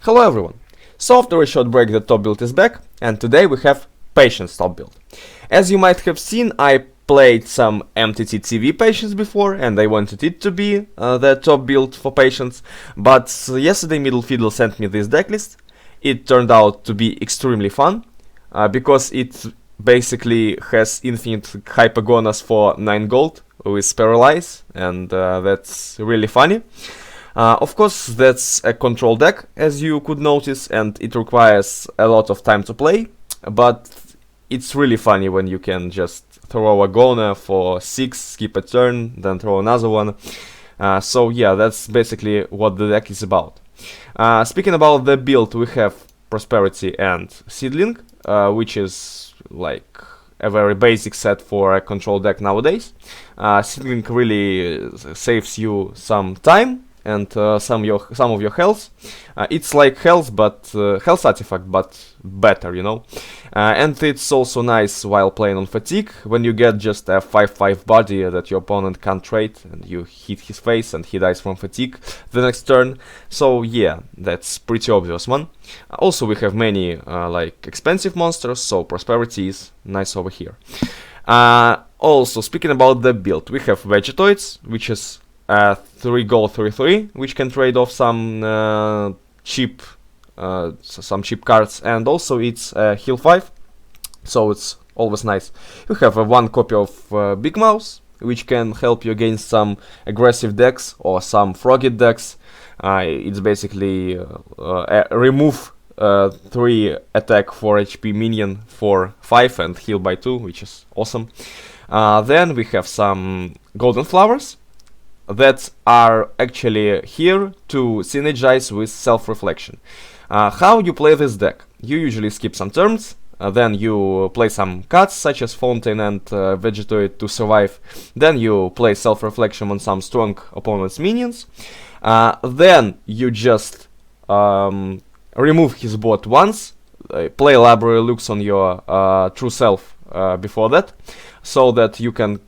Hello everyone! So after a short break the top build is back, and today we have Patience top build. As you might have seen, I played some MTT TV Patience before, and I wanted it to be the top build for Patience, but yesterday Middle Fiddle sent me this decklist. It turned out to be extremely fun, because it basically has infinite hypergonas for 9 gold with Paralyze, and that's really funny. Of course, that's a control deck, as you could notice, and it requires a lot of time to play, but it's really funny when you can just throw a Gona for 6, skip a turn, then throw another one. So yeah, that's basically what the deck is about. Speaking about the build, we have Prosperity and Seedling, which is like a very basic set for a control deck nowadays. Seedling really saves you some time and some of your health. It's like health, but health artifact, but better, you know. And it's also nice while playing on fatigue, when you get just a 5/5 body that your opponent can't trade, and you hit his face and he dies from fatigue the next turn. So yeah, that's pretty obvious one. Also, we have many like expensive monsters, so Prosperity is nice over here. Also, speaking about the build, we have Vegetoids, which is 3 gold 3/3, which can trade off some cheap cards, and also it's heal 5, so it's always nice. You have one copy of Big Mouse, which can help you against some aggressive decks or some froggy decks. It's basically remove 3 attack 4 HP minion for 5 and heal by 2, which is awesome. Then we have some Golden Flowers that are actually here to synergize with Self-Reflection. How you play this deck? You usually skip some turns, then you play some cards such as Fountain and Vegetoid to survive, then you play Self-Reflection on some strong opponent's minions, then you just remove his board once, play Library Looks on your true self before that, so that you can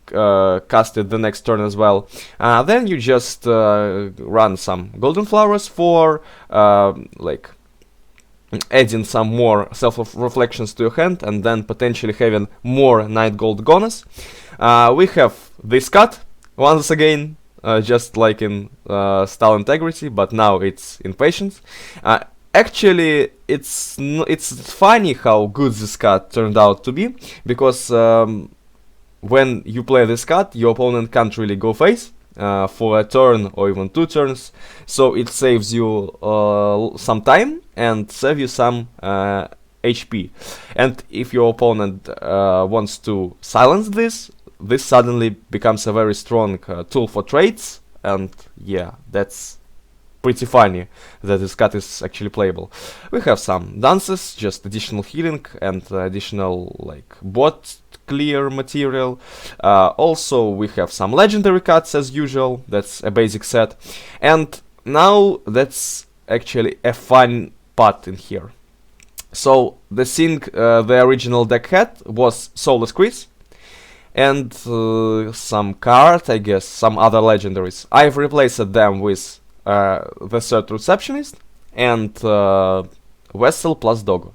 cast it the next turn as well. Then you just run some Golden Flowers for like adding some more self-reflections to your hand, and then potentially having more Night Gold Gonas. We have this cut once again, just like in Style Integrity, but now it's in Patience. Actually, it's funny how good this card turned out to be, because when you play this card, your opponent can't really go face for a turn or even 2 turns, so it saves you some time and save you some HP. And if your opponent wants to silence this suddenly becomes a very strong tool for trades, and yeah, that's pretty funny that this card is actually playable. We have some dances, just additional healing and additional like bot clear material. Also, we have some legendary cards as usual. That's a basic set. And now that's actually a fun part in here. So the thing the original deck had was Soulless Quiz and some card, I guess, some other legendaries. I've replaced them with the Third Receptionist and Vessel plus Doggo.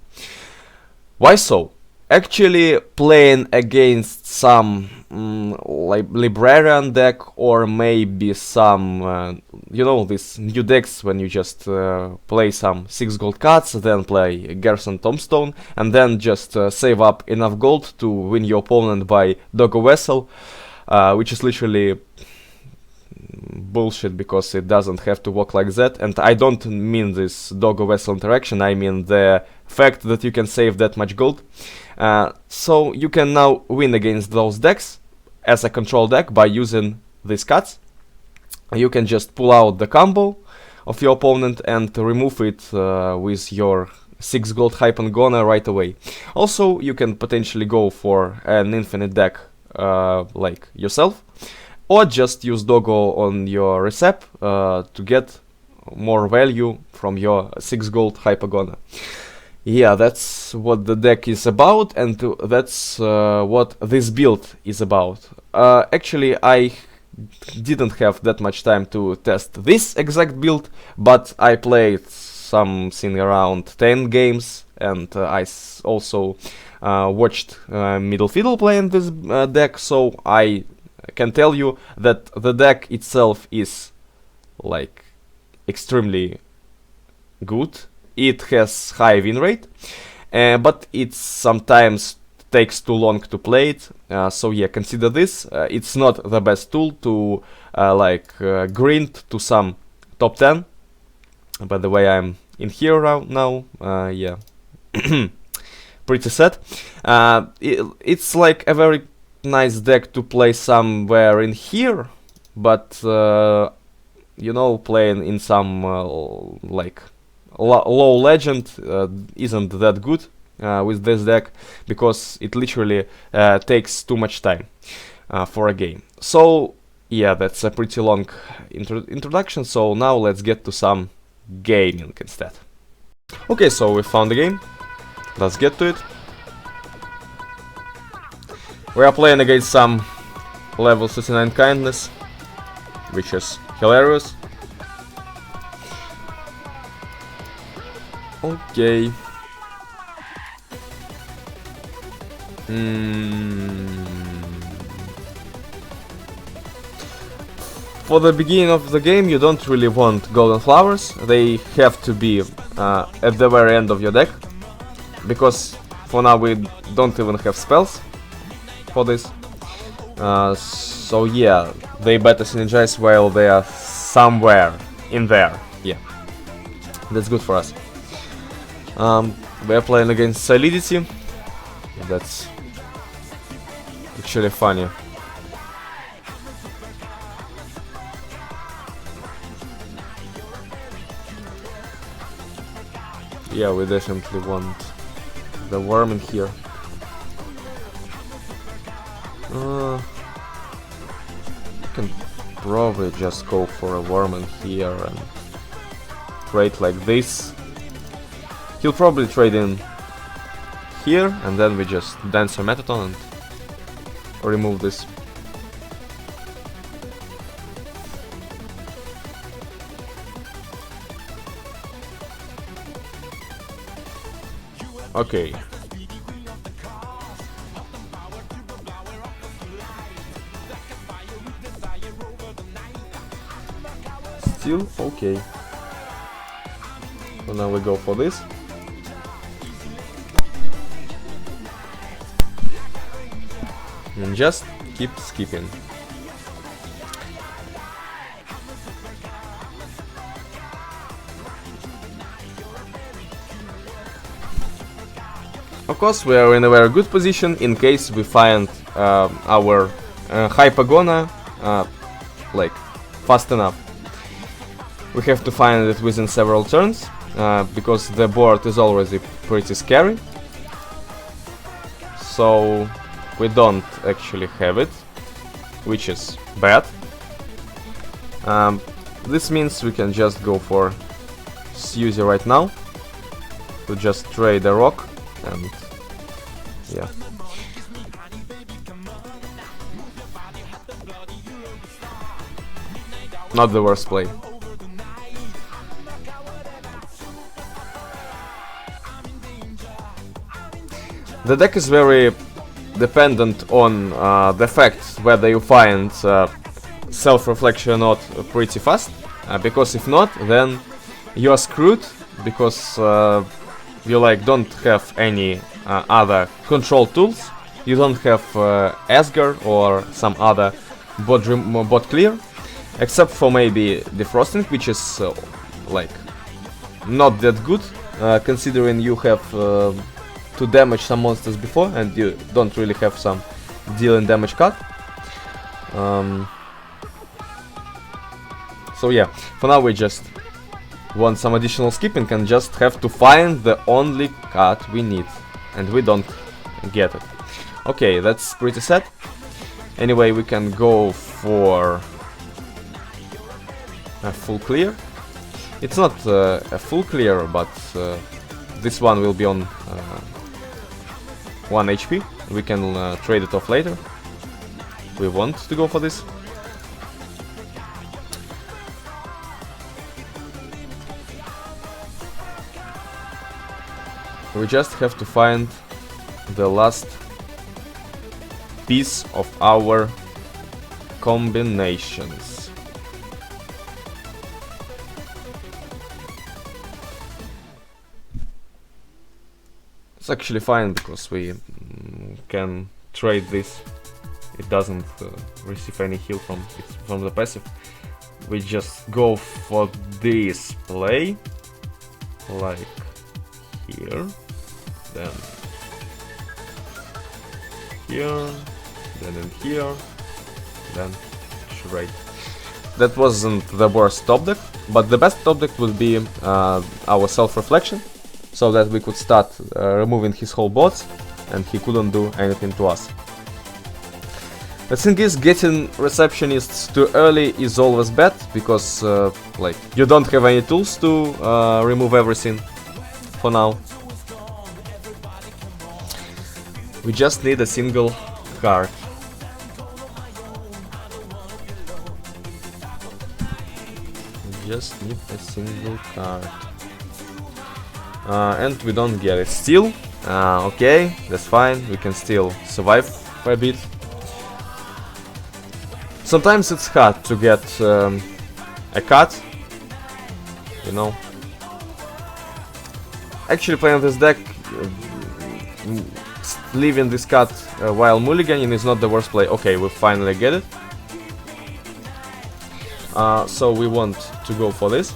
Why so? Actually, playing against some like Librarian deck, or maybe some you know, these new decks when you just play some 6 gold cards, then play Gerson Tombstone, and then just save up enough gold to win your opponent by Doggo Vessel, which is literally bullshit, because it doesn't have to work like that. And I don't mean this Doggo Vessel interaction, I mean the fact that you can save that much gold. So you can now win against those decks as a control deck by using these cards. You can just pull out the combo of your opponent and remove it with your 6 gold Hypen Gona right away. Also, you can potentially go for an infinite deck like yourself, or just use Doggo on your Recep to get more value from your 6 gold Hypergona. Yeah, that's what the deck is about, and that's what this build is about. Actually, I didn't have that much time to test this exact build, but I played something around 10 games, and also watched Middle Fiddle playing this deck, so I can tell you that the deck itself is like extremely good. It has high win rate, but it sometimes takes too long to play it. So yeah, consider this. It's not the best tool to grind to some top 10. By the way, I'm in here now. Yeah, pretty sad. It's like a very nice deck to play somewhere in here, but you know, playing in some low legend isn't that good with this deck, because it literally takes too much time for a game. So yeah, that's a pretty long introduction, so now let's get to some gaming instead. Okay, so we found the game. Let's get to it. We are playing against some level 39 kindness, which is hilarious. Okay. For the beginning of the game, you don't really want golden flowers. They have to be at the very end of your deck, because for now we don't even have spells for this. So yeah, they better synergize while they are somewhere in there. Yeah, that's good for us. We are playing against Solidity. That's actually funny. Yeah, we definitely want the worm in here. You can probably just go for a worm in here and trade like this. He'll probably trade in here, and then we just dance a Metaton and remove this. Okay. Still okay. So now we go for this. And just keep skipping. Of course, we are in a very good position in case we find our Hypagona like fast enough. We have to find it within several turns, because the board is already pretty scary. So we don't actually have it, which is bad. This means we can just go for Suzy right now to just trade a rock, and yeah. Not the worst play. The deck is very dependent on the fact whether you find self-reflection or not pretty fast, because if not, then you are screwed, because you don't have any other control tools. You don't have Asgard or some other bot clear, except for maybe defrosting, which is not that good, considering you have to damage some monsters before, and you don't really have some dealing damage cut. So yeah, for now we just want some additional skipping and just have to find the only card we need, and we don't get it. Okay, that's pretty sad. Anyway, we can go for a full clear. It's not a full clear, but this one will be on 1 HP. We can trade it off later. We want to go for this. we just have to find the last piece of our combinations. It's actually fine because we can trade this. It doesn't receive any heal from the passive. We just go for this play, like here, then here, then in here, then trade. That wasn't the worst top deck, but the best top deck would be our self-reflection, so that we could start removing his whole bots and he couldn't do anything to us. The thing is, getting receptionists too early is always bad, because like, you don't have any tools to remove everything for now. We just need a single card. We just need a single card. And we don't get it still. Okay, that's fine, we can still survive for a bit. Sometimes it's hard to get a cut, you know. Actually, playing this deck, leaving this cut while mulliganing is not the worst play. Okay, we finally get it. So we want to go for this.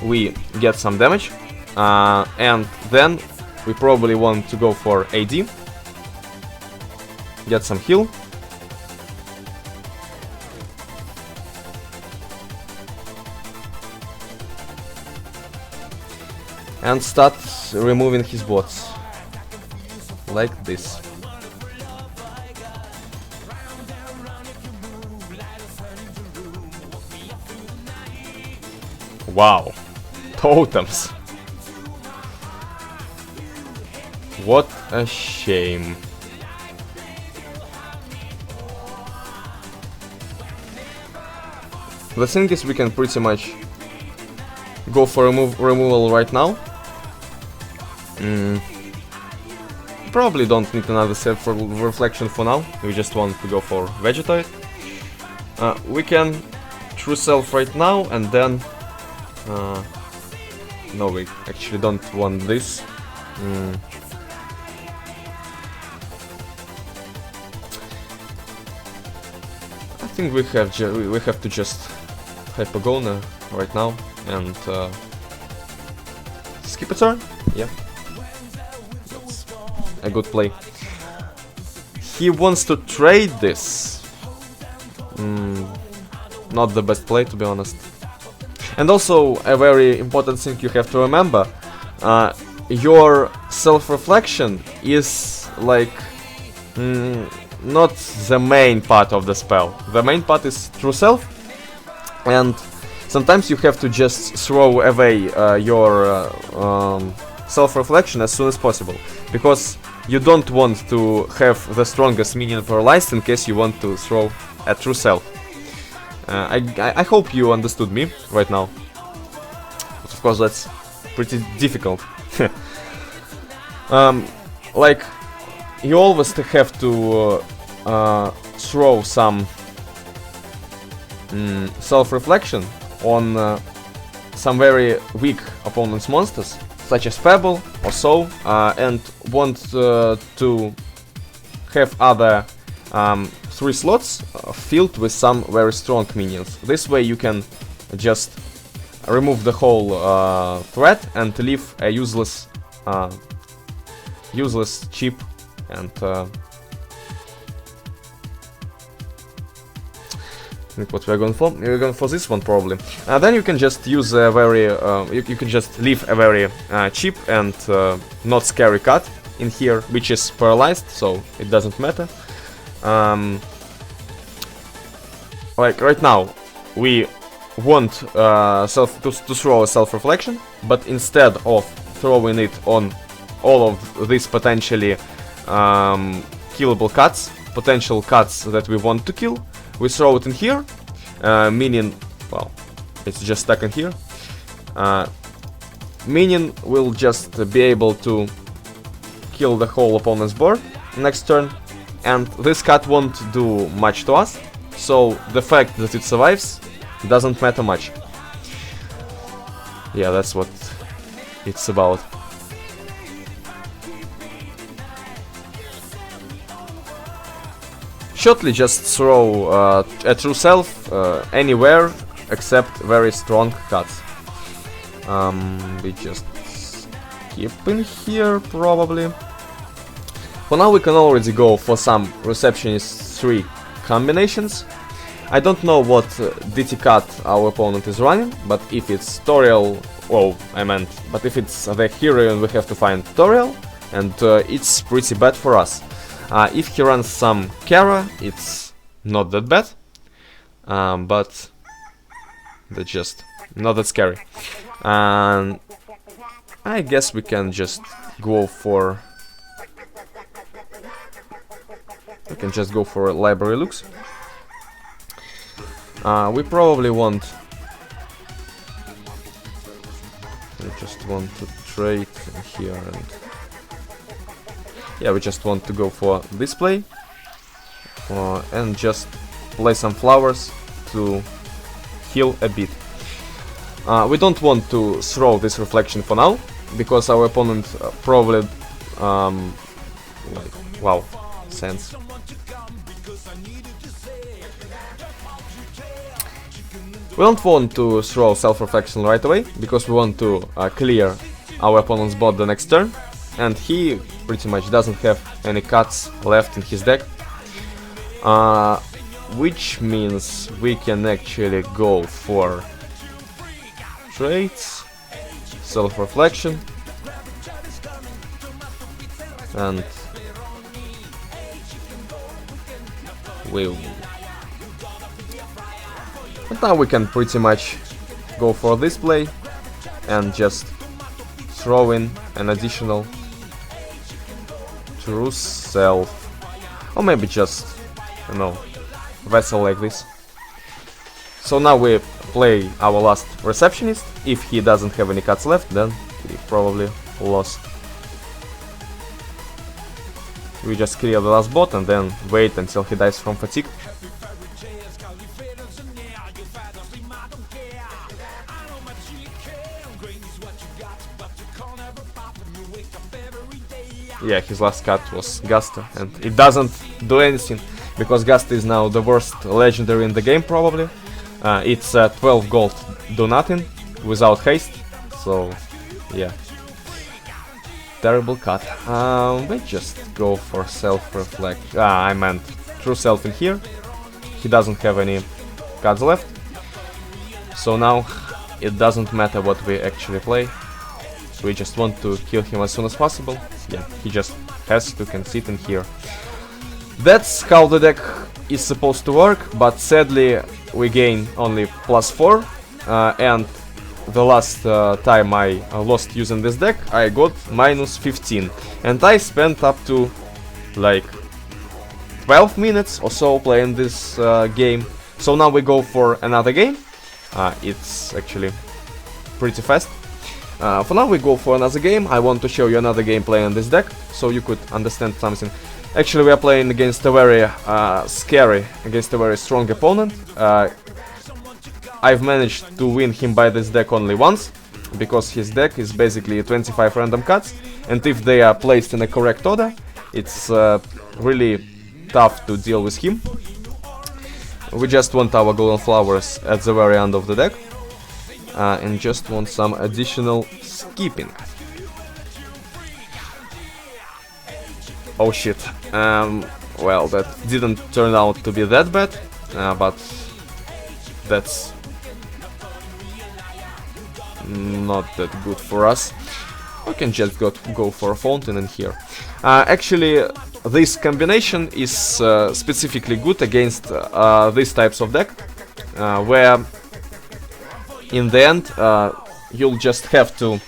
We get some damage, and then we probably want to go for AD, get some heal. And start removing his bots, like this. Wow, totems. What a shame. The thing is, we can pretty much go for removal right now. Probably don't need another self-reflection for now. We just want to go for Vegetoid. We can True Self right now, and then no, we actually don't want this. I think we have to just Hypogona right now and skip a turn. Yeah, that's a good play. He wants to trade this. Not the best play, to be honest. And also, a very important thing you have to remember, your self-reflection is like not the main part of the spell. The main part is True Self, and sometimes you have to just throw away your self-reflection as soon as possible, because you don't want to have the strongest minion paralyzed in case you want to throw a True Self. I hope you understood me right now, but of course that's pretty difficult. Like, you always have to throw some self-reflection on some very weak opponent's monsters, such as Pebble or so, and want to have other 3 slots filled with some very strong minions. This way you can just remove the whole threat and leave a useless chip, and I think what we're going for. We're going for this one probably. Then you can just use a very you can just leave a very cheap and not scary cut in here, which is paralyzed, so it doesn't matter. Like right now, we want to throw a self-reflection, but instead of throwing it on all of these potentially killable cuts, potential cuts that we want to kill, we throw it in here, meaning, well, it's just stuck in here. minion will just be able to kill the whole opponent's board next turn, and this cat won't do much to us, so the fact that it survives doesn't matter much. Yeah, that's what it's about. Shortly just throw a true self anywhere except very strong cards. We just keep in here probably. For now we can already go for some Receptionist 3 combinations. I don't know what DT card our opponent is running, but if it's Toriel, but if it's the hero, we have to find Toriel, and it's pretty bad for us. If he runs some Kara, it's not that bad, but that's just not that scary. And I guess we can just go for library looks. We probably want. We just want to trade here, and yeah, we just want to go for this play and just play some flowers to heal a bit. We don't want to throw this reflection for now, because our opponent probably wow, sense. We don't want to throw self-reflection right away, because we want to clear our opponent's board the next turn, and he pretty much doesn't have any cards left in his deck, which means we can actually go for trades, self-reflection, and but now we can pretty much go for this play and just throw in an additional true self, or maybe just, you know, vessel like this. So now we play our last Receptionist. If he doesn't have any cards left, then he probably lost. We just clear the last bot and then wait until he dies from fatigue. Yeah, his last card was Gusta, and it doesn't do anything, because Gusta is now the worst legendary in the game probably. It's 12 gold, do nothing, without haste, so yeah. Terrible card. We just go for self-reflect. I meant true self in here. He doesn't have any cards left, so now it doesn't matter what we actually play. We just want to kill him as soon as possible. Yeah, he just has to concede in here. That's how the deck is supposed to work, but sadly we gain only +4, and the last time I lost using this deck I got -15, and I spent up to like 12 minutes or so playing this game. So now we go for another game. It's actually pretty fast. For now we go for another game. I want to show you another gameplay on this deck, so you could understand something. Actually, we are playing against a very against a very strong opponent. I've managed to win him by this deck only once, because his deck is basically 25 random cards, and if they are placed in the correct order, it's really tough to deal with him. We just want our golden flowers at the very end of the deck. And just want some additional skipping. Oh shit. Well, that didn't turn out to be that bad, but that's not that good for us. We can just go for a fountain in here. Actually, this combination is specifically good against these types of deck, where in the end, you'll just have to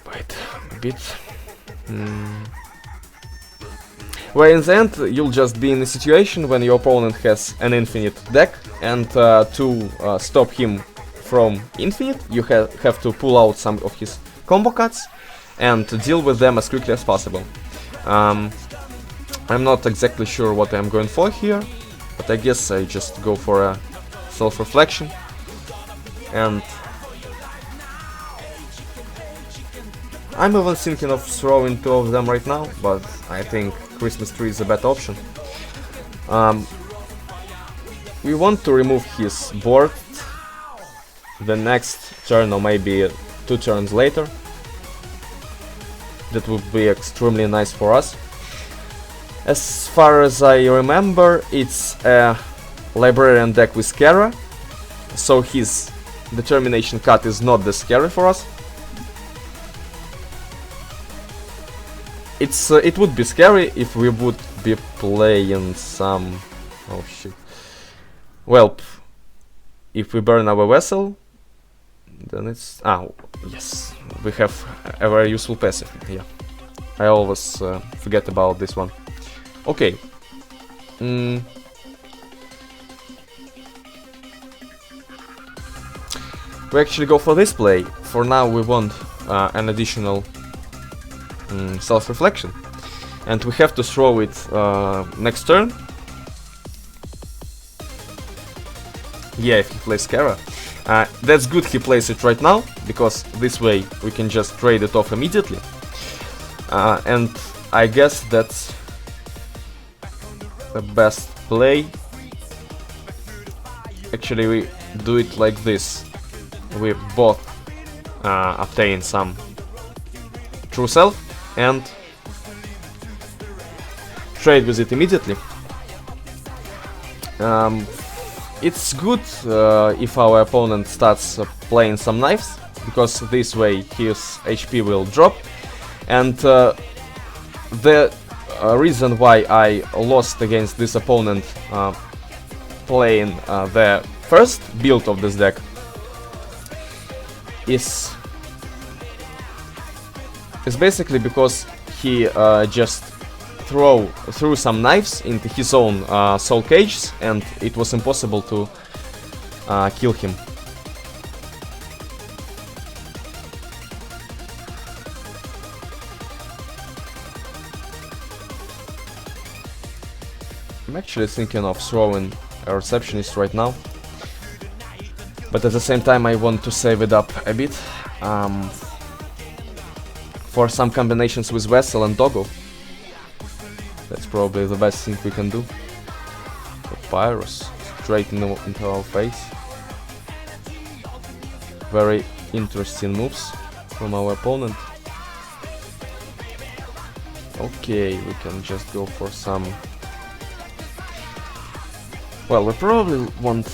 wait a bit. where in the end you'll just be in a situation when your opponent has an infinite deck, and to stop him from infinite, you have to pull out some of his combo cards and to deal with them as quickly as possible. I'm not exactly sure what I'm going for here, but I guess I just go for a self-reflection, and I'm even thinking of throwing two of them right now, but I think Christmas tree is a better option. We want to remove his board the next turn, or maybe 2 turns later. That would be extremely nice for us. As far as I remember, it's a librarian deck with Scara, so his determination card is not the scary for us. It would be scary if we would be playing some... oh shit. Well, if we burn our vessel, then it's... ah, yes, we have a very useful passive, yeah. I always forget about this one. Okay. We actually go for this play. For now we want an additional self-reflection, and we have to throw it next turn. Yeah, if he plays Scara. That's good he plays it right now, because this way we can just trade it off immediately. And I guess that's the best play. Actually, we do it like this. We both obtain some true self and trade with it immediately. It's good if our opponent starts playing some knives, because this way his HP will drop. And the reason why I lost against this opponent playing the first build of this deck is basically because he just threw some knives into his own soul cages, and it was impossible to kill him. I'm actually thinking of throwing a receptionist right now, but at the same time I want to save it up a bit for some combinations with Vessel and Doggo. That's probably the best thing we can do. Papyrus straight into our face. Very interesting moves from our opponent. Okay, we can just go for some... well, we probably want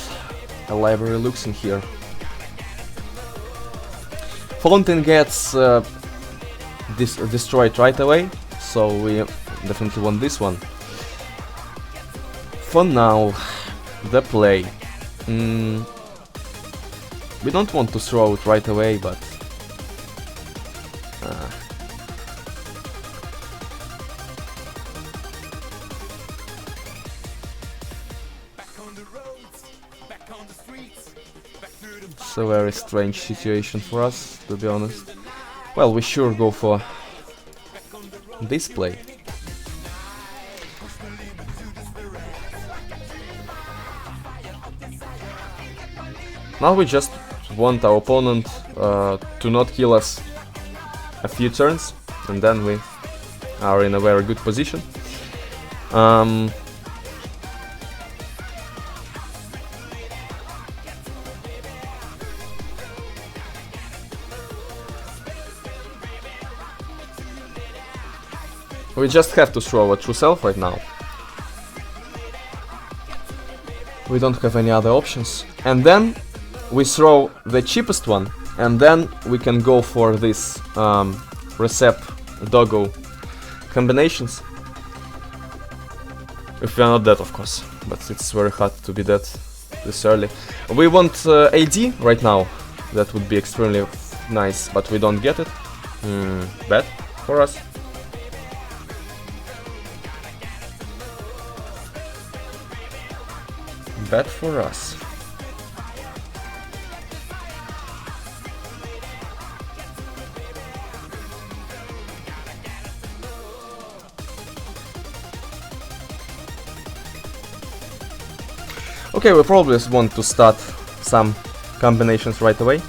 a library looks in here. Fountain gets destroyed right away, so we definitely want this one. For now, the play. We don't want to throw it right away, but it's a very strange situation for us, to be honest. Well, we sure go for this play. Now we just want our opponent to not kill us a few turns, and then we are in a very good position. We just have to throw a true self right now. We don't have any other options. And then we throw the cheapest one, and then we can go for this Recep Doggo combinations. If we are not dead, of course, but it's very hard to be dead this early. We want AD right now. That would be extremely nice, but we don't get it. Bad for us. Bad for us. Okay, we probably just want to start some combinations right away.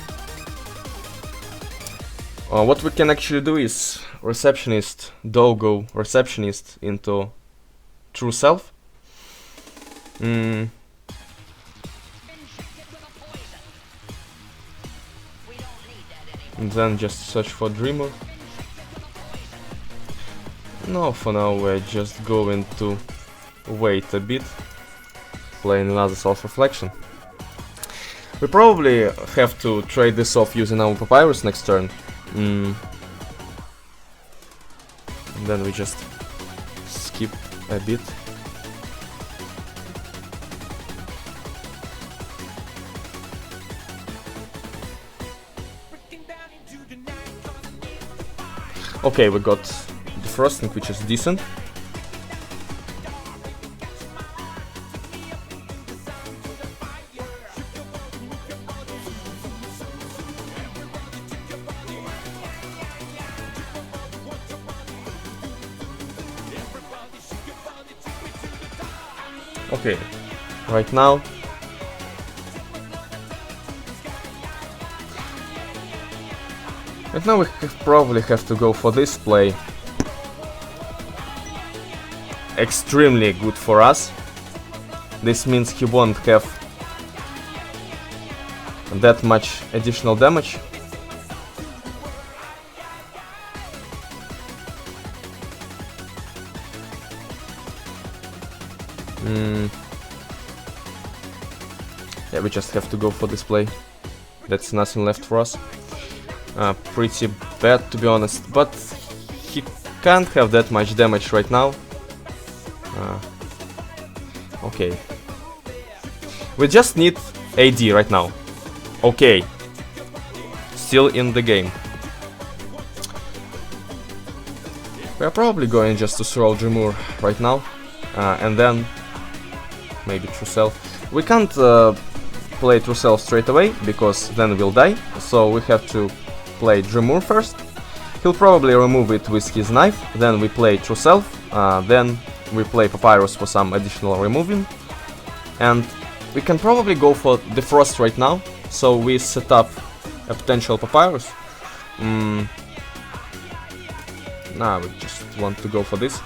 What we can actually do is receptionist, doggo, receptionist into true self. And then just search for dreamer. No, for now we're just going to wait a bit, playing another self-reflection. We probably have to trade this off using our papyrus next turn. And then we just skip a bit. Okay, we got defrosting, which is decent. Okay, right now we probably have to go for this play. Extremely good for us. This means he won't have that much additional damage. Yeah, we just have to go for this play. That's nothing left for us. Pretty bad, to be honest, but he can't have that much damage right now. Okay. We just need AD right now. Okay. Still in the game. We're probably going just to throw Dremur right now. And then maybe True Self. We can't play True Self straight away, because then we'll die. So we have to play Dremur first. He'll probably remove it with his knife. Then we play True Self. Then we play Papyrus for some additional removing. And we can probably go for Defrost right now. So we set up a potential Papyrus. Nah, we just want to go for this.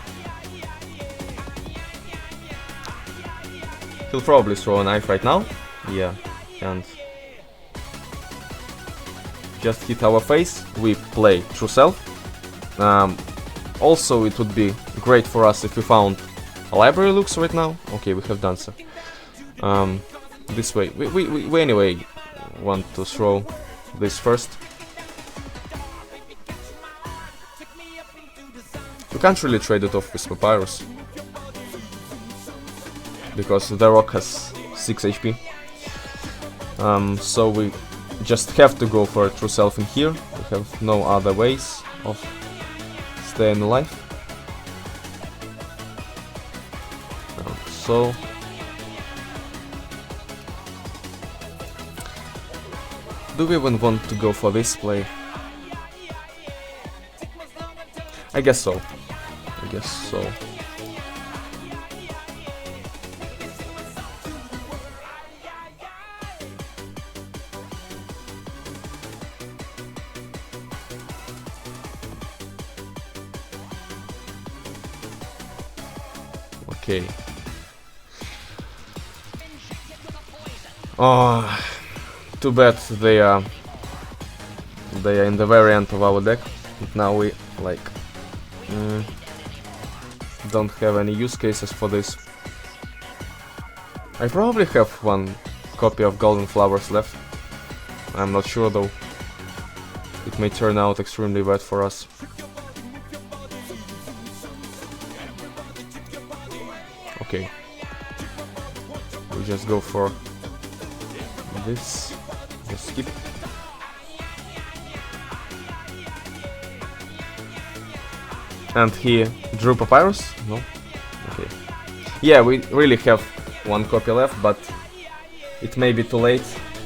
He'll probably throw a knife right now. Yeah, and just hit our face. We play True Self. Also, it would be great for us if we found a library looks right now. Okay, we have done so. This way. We anyway want to throw this first. We can't really trade it off with Papyrus, because the rock has 6 HP. So we just have to go for a True Self in here. We have no other ways of staying alive. So do we even want to go for this play? I guess so. I guess so. Okay. Oh, too bad they are in the very end of our deck. Now we like don't have any use cases for this. I probably have one copy of Golden Flowers left. I'm not sure though. It may turn out extremely bad for us. Okay. We just go for this. Just skip. And he drew Papyrus? No? Okay. Yeah, we really have one copy left, but it may be too late,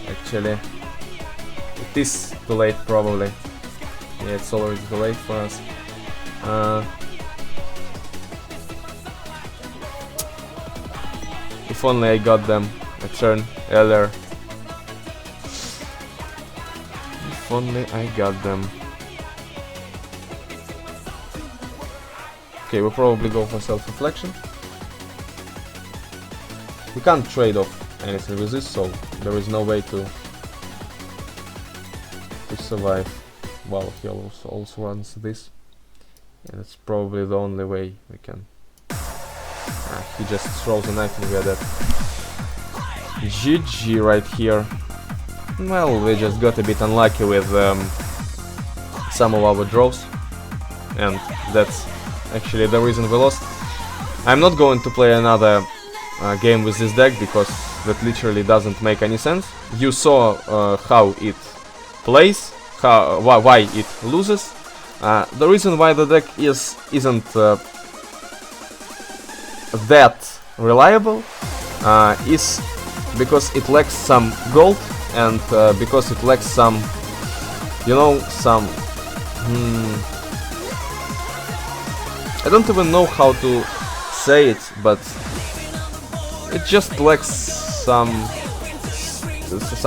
actually. It is too late, probably. Yeah, it's already too late for us. If only I got them a turn earlier. If only I got them. Okay, we'll probably go for self-reflection. We can't trade off anything with this, so there is no way to survive. Wow, he also runs this. And it's probably the only way we can. He just throws a knife and we are dead. GG right here. Well, we just got a bit unlucky with some of our draws. And that's actually the reason we lost. I'm not going to play another game with this deck because that literally doesn't make any sense. You saw how it plays, why it loses. The reason why the deck isn't that reliable is because it lacks some gold and because it lacks some, you know, some I don't even know how to say it, but it just lacks some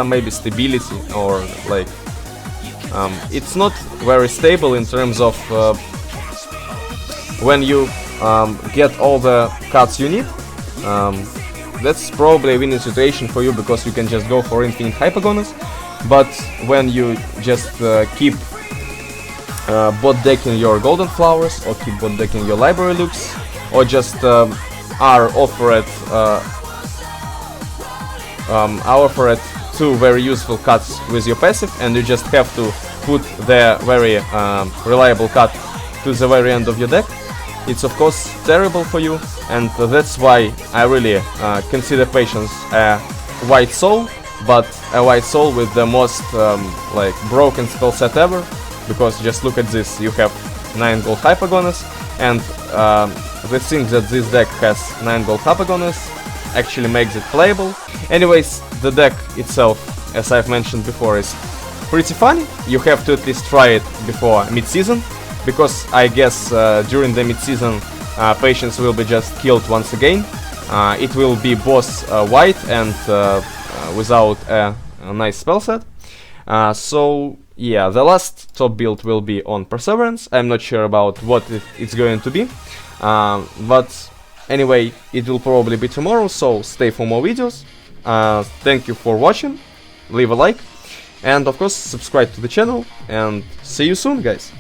maybe stability, or like it's not very stable in terms of when you get all the cards you need. That's probably a winning situation for you because you can just go for infinite hypergonus. But when you just keep bot decking your golden flowers, or keep bot decking your library looks, or just are offered two very useful cards with your passive, and you just have to put the very reliable card to the very end of your deck. It's of course terrible for you, and that's why I really consider Patience a white soul, but a white soul with the most like broken spell set ever. Because just look at this, you have 9 gold hypergonus, and the thing that this deck has 9 gold hypergonus actually makes it playable. Anyways, the deck itself, as I've mentioned before, is pretty funny. You have to at least try it before mid-season, because I guess during the mid-season Patience will be just killed once again. It will be both white and without a nice spell set. So yeah, the last top build will be on Perseverance. I'm not sure about what it's going to be, but anyway, it will probably be tomorrow, so stay for more videos. Thank you for watching, leave a like, and of course subscribe to the channel, and see you soon, guys.